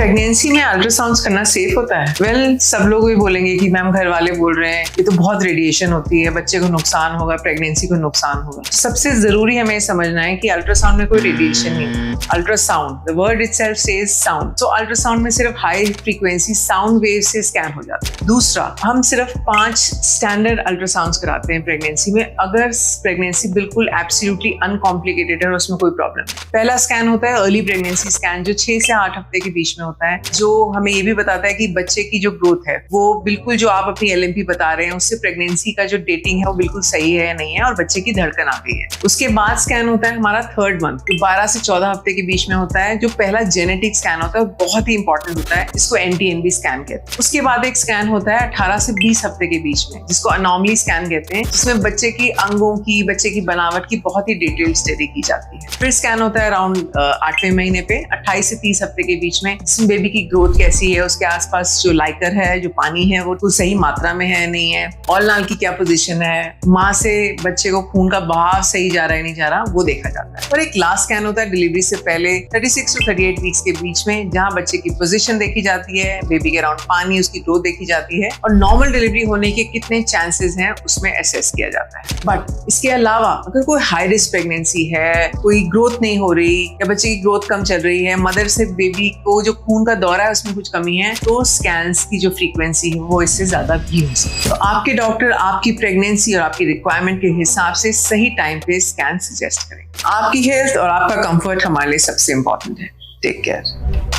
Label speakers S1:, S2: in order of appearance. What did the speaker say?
S1: Pregnancy में ultrasound करना safe होता है? वेल, सब लोग भी बोलेंगे कि मैम घर वाले बोल रहे हैं ये तो बहुत रेडिएशन होती है, बच्चे को नुकसान होगा, प्रेगनेंसी को नुकसान होगा। सबसे जरूरी हमें समझना है कि अल्ट्रासाउंड में कोई रेडिएशन नहीं है। Ultrasound, the word itself says sound, तो अल्ट्रासाउंड में सिर्फ हाई फ्रीक्वेंसी साउंड वेव से स्कैन हो जाता है। दूसरा, हम सिर्फ 5 स्टैंडर्ड अल्ट्रासाउंड कराते हैं प्रेगनेंसी में, अगर प्रेगनेंसी बिल्कुल एब्सोल्युटली अनकॉम्प्लिकेटेड है और उसमें कोई प्रॉब्लम नहीं। पहला स्कैन होता है अर्ली प्रेगनेंसी स्कैन, जो 6 से 8 हफ्ते के बीच में होता है, जो हमें ये भी बताता है कि बच्चे की जो ग्रोथ है वो बिल्कुल जो आप अपनी एलएमपी बता रहे हैं उससे प्रेगनेंसी का जो डेटिंग है वो बिल्कुल सही है या नहीं है, और बच्चे की धड़कन आ गई है। उसके बाद स्कैन होता है हमारा 3rd मंथ, जो 12 से 14 हफ्ते के बीच में होता है, जो पहला जेनेटिक स्कैन होता है, बहुत ही इंपॉर्टेंट होता है, जिसको NT-NB स्कैन कहते हैं। उसके बाद एक स्कैन होता है 18 से 20 हफ्ते के बीच में, जिसको अनॉमली स्कैन कहते हैं, जिसमें बच्चे की अंगों की, बच्चे की बनावट की बहुत ही डिटेल्ड स्टडी की जाती है। फिर स्कैन होता है अराउंड 8वें महीने पे, 28 से 30 हफ्ते के बीच में, जिसमें बेबी की ग्रोथ कैसी है, उसके आसपास जो लाइकर है, जो पानी है, वो सही मात्रा में है नहीं है, ऑल नाल की क्या पोजीशन है, माँ से बच्चे को खून का बहाव सही जा रहा है नहीं जा रहा, वो देखा जाता है। और एक लास्ट स्कैन होता है डिलीवरी से पहले 36 से 38 वीक्स के बीच में, जहाँ बच्चे की पोजीशन देखी जाती है, बेबी के अराउंड पानी, उसकी ग्रोथ देखी जाती है, और नॉर्मल डिलीवरी होने के कितने चांसेस हैं उसमें असेस किया जाता है। बट इसके अलावा अगर कोई हाई रिस्क प्रेगनेंसी है, कोई ग्रोथ नहीं हो रही या बच्चे की ग्रोथ कम चल रही है, मदर से बेबी को जो खून का दौरा है उसमें कुछ कमी है, तो स्कैन्स की जो फ्रीक्वेंसी है वो इससे ज्यादा भी हो सकती है। तो आपके डॉक्टर आपकी प्रेगनेंसी और आपकी रिक्वायरमेंट के हिसाब से सही टाइम पे स्कैन सजेस्ट करें। आपकी हेल्थ और आपका कंफर्ट हमारे लिए सबसे इंपॉर्टेंट है। Take care.